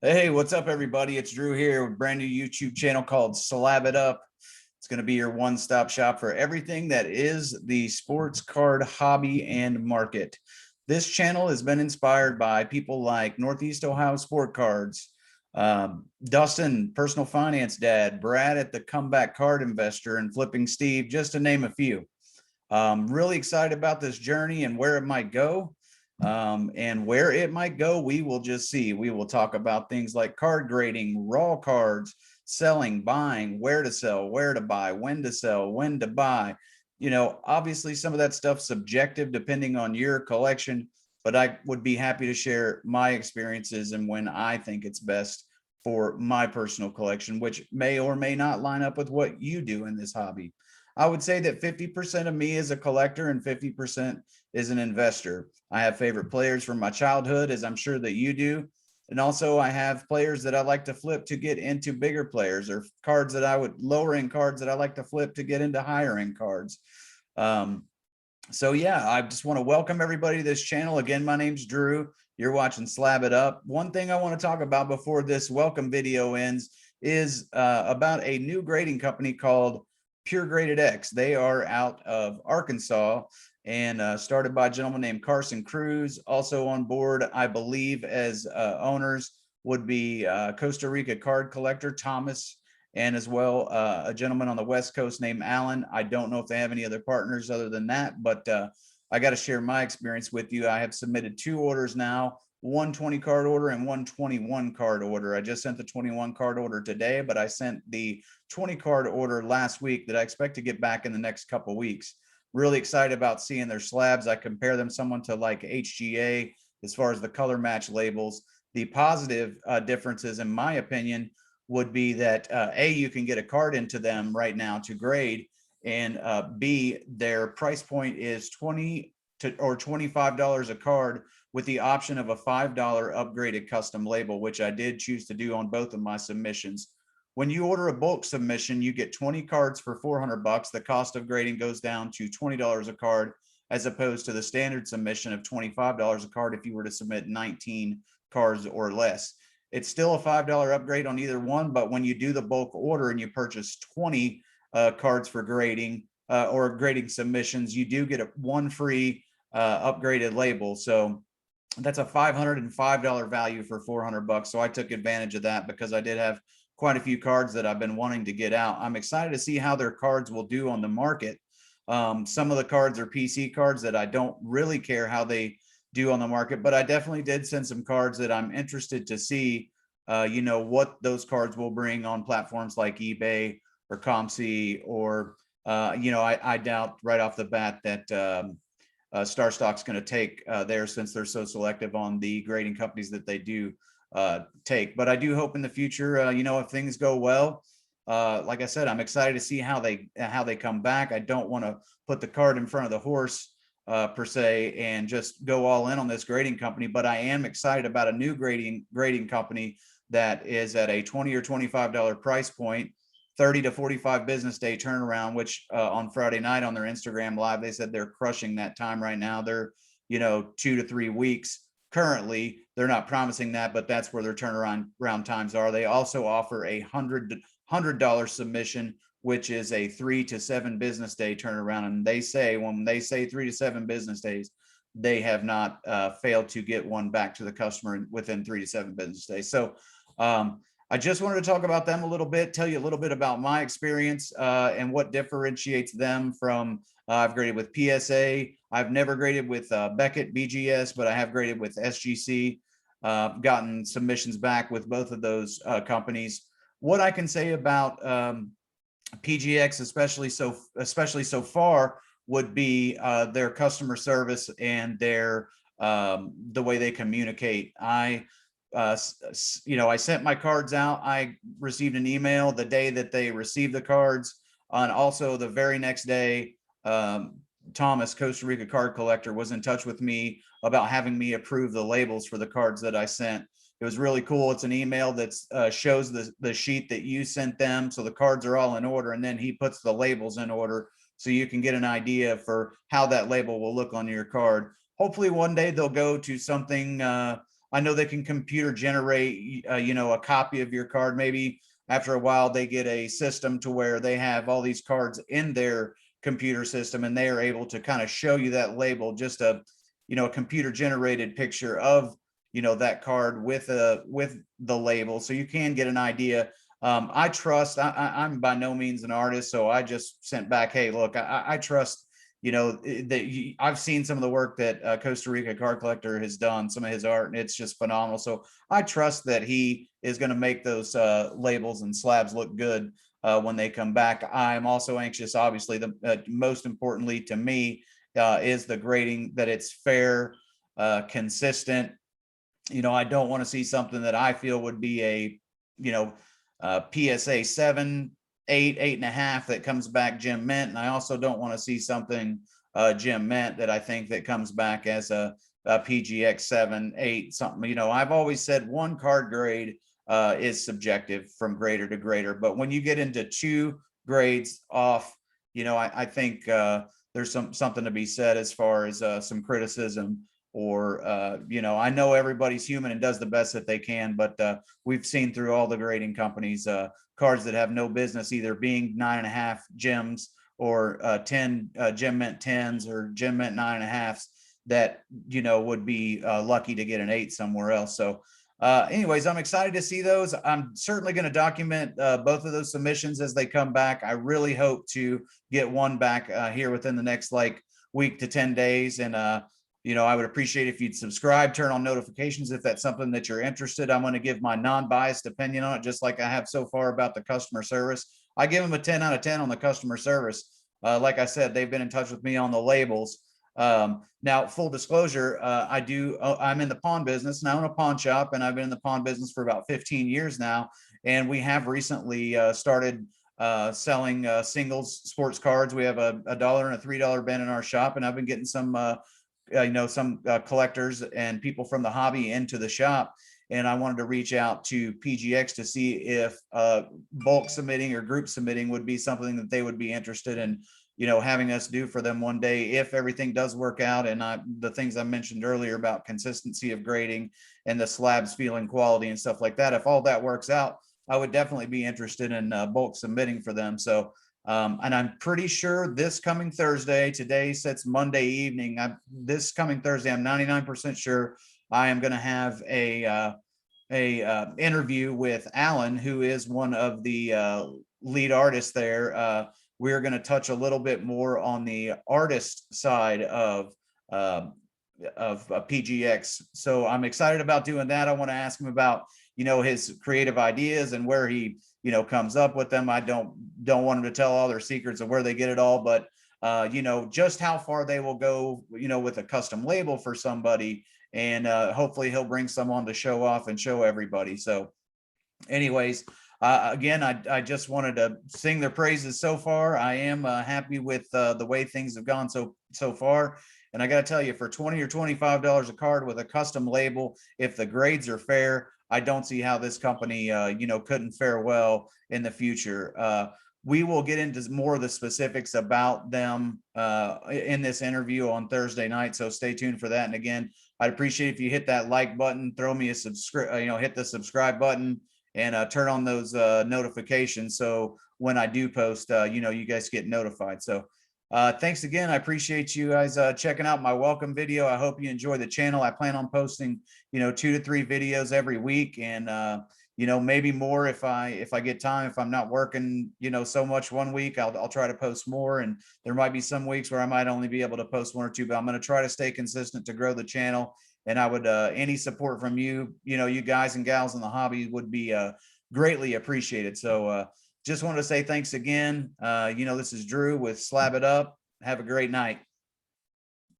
Hey, what's up, everybody? It's Drew here with a brand new YouTube channel called Slab It Up. It's going to be your one-stop shop for everything that is the sports card hobby and market. This channel has been inspired by people like Northeast Ohio Sport Cards, Dustin, Personal Finance Dad, Brad at the Comeback Card Investor, and Flipping Steve, just to name a few. Really excited about this journey and where it might go. And where it might go, we will just see. We will talk about things like card grading, raw cards, selling, buying, where to sell, where to buy, when to sell, when to buy. Obviously some of that stuff subjective depending on your collection, but I would be happy to share my experiences and when I think it's best for my personal collection, which may or may not line up with what you do in this hobby. I would say that 50% of me is a collector and 50% is an investor. I have favorite players from my childhood, as I'm sure that you do. And also I have players that I like to flip to get into bigger players, or cards that I would lower end cards that I like to flip to get into higher end cards. So yeah, I just want to welcome everybody to this channel. Again, my name's Drew. You're watching Slab It Up. One thing I want to talk about before this welcome video ends is about a new grading company called Pure Graded X. They are out of Arkansas and started by a gentleman named Carson Cruz. Also on board, I believe, as owners would be Costa Rica card collector Thomas, and as well a gentleman on the West Coast named Alan. I don't know if they have any other partners other than that, but I got to share my experience with you. I have submitted 2 orders now, one 20 card order and one 21 card order. I just sent the 21 card order today, but I sent the 20 card order last week that I expect to get back in the next couple weeks. Really excited about seeing their slabs. I compare them someone to like HGA as far as the color match labels. The positive differences, in my opinion, would be that A, you can get a card into them right now to grade, and B, their price point is $20 or $25 a card with the option of a $5 upgraded custom label, which I did choose to do on both of my submissions. When you order a bulk submission, you get 20 cards for $400. The cost of grading goes down to $20 a card, as opposed to the standard submission of $25 a card if you were to submit 19 cards or less. It's still a $5 upgrade on either one, but when you do the bulk order and you purchase 20 cards for grading or grading submissions, you do get one free upgraded label. So that's a $505 value for $400. So I took advantage of that because I did have quite a few cards that I've been wanting to get out. I'm excited to see how their cards will do on the market. Some of the cards are PC cards that I don't really care how they do on the market, but I definitely did send some cards that I'm interested to see, what those cards will bring on platforms like eBay or ComC, or, I doubt right off the bat that StarStock's going to take theirs, since they're so selective on the grading companies that they do take. But I do hope in the future, if things go well, like I said, I'm excited to see how they come back. I don't want to put the cart in front of the horse per se and just go all in on this grading company, but I am excited about a new grading company that is at a $20 or $25 price point, 30 to 45 business day turnaround, which on Friday night on their Instagram live, they said they're crushing that time right now. They're 2 to 3 weeks currently. They're not promising that, but that's where their turnaround times are. They also offer a $100 submission, which is a 3 to 7 business day turnaround. And they say, when they say 3 to 7 business days, they have not failed to get one back to the customer within 3 to 7 business days. So I just wanted to talk about them a little bit, tell you a little bit about my experience and what differentiates them from, I've graded with PSA. I've never graded with Beckett BGS, but I have graded with SGC, gotten submissions back with both of those companies. What I can say about PGX, especially so far, would be their customer service and their the way they communicate. I sent my cards out. I received an email the day that they received the cards, and also the very next day, Thomas, Costa Rica card collector, was in touch with me about having me approve the labels for the cards that I sent. It was really cool. It's an email that shows the sheet that you sent them, so the cards are all in order, and then he puts the labels in order so you can get an idea for how that label will look on your card. Hopefully one day they'll go to something I know they can computer generate, a copy of your card. Maybe after a while they get a system to where they have all these cards in their computer system, and they are able to kind of show you that label, just a computer generated picture of, that card with the label, so you can get an idea. I trust. I'm by no means an artist, so I just sent back, hey, look, I trust. That I've seen some of the work that Costa Rica Card Collector has done, some of his art, and it's just phenomenal. So I trust that he is going to make those labels and slabs look good when they come back. I'm also anxious, obviously, the most importantly to me is the grading, that it's fair, consistent. I don't want to see something that I feel would be PSA 7, 8, 8.5 that comes back gem mint. And I also don't want to see something gem mint that I think that comes back as a PGX 7, 8, something. I've always said one card grade is subjective from grader to grader. But when you get into 2 grades off, I think there's something to be said as far as some criticism, or I know everybody's human and does the best that they can, but we've seen through all the grading companies cards that have no business either being 9.5 gems or 10 gem mint 10s or gem mint 9.5s that would be lucky to get an 8 somewhere else. So anyways, I'm excited to see those. I'm certainly going to document both of those submissions as they come back. I really hope to get one back here within the next week to 10 days. And I would appreciate if you'd subscribe, turn on notifications if that's something that you're interested. I'm going to give my non-biased opinion on it, just like I have so far about the customer service. I give them a 10 out of 10 on the customer service. Like I said, they've been in touch with me on the labels. Now, full disclosure, I'm in the pawn business, and I own a pawn shop, and I've been in the pawn business for about 15 years now. And we have recently started selling singles sports cards. We have a $1 and a $3 bin in our shop, and I've been getting some collectors and people from the hobby into the shop. And I wanted to reach out to PGX to see if bulk submitting or group submitting would be something that they would be interested in, having us do for them one day, if everything does work out. And the things I mentioned earlier about consistency of grading and the slabs feeling quality and stuff like that, if all that works out, I would definitely be interested in bulk submitting for them. So and I'm pretty sure this coming Thursday, today sets Monday evening, this coming Thursday, I'm 99% sure I am going to have a interview with Alan, who is one of the lead artists there. We're going to touch a little bit more on the artist side of PGX. So I'm excited about doing that. I want to ask him about, his creative ideas and where he, comes up with them. I don't want him to tell all their secrets of where they get it all, but just how far they will go, with a custom label for somebody. And hopefully he'll bring some on to show off and show everybody. So anyways, again, I just wanted to sing their praises so far. I am happy with the way things have gone so far. And I got to tell you, for $20 or $25 a card with a custom label, if the grades are fair, I don't see how this company, couldn't fare well in the future. We will get into more of the specifics about them in this interview on Thursday night. So stay tuned for that. And again, I'd appreciate if you hit that like button, throw me a subscribe, hit the subscribe button, and turn on those notifications. So when I do post, you guys get notified. So thanks again. I appreciate you guys checking out my welcome video. I hope you enjoy the channel. I plan on posting, 2 to 3 videos every week, and maybe more if I get time. If I'm not working, so much one week, I'll try to post more. And there might be some weeks where I might only be able to post 1 or 2, but I'm going to try to stay consistent to grow the channel. And I would any support from you, you guys and gals in the hobby would be greatly appreciated. So just wanted to say thanks again. This is Drew with Slab It Up. Have a great night.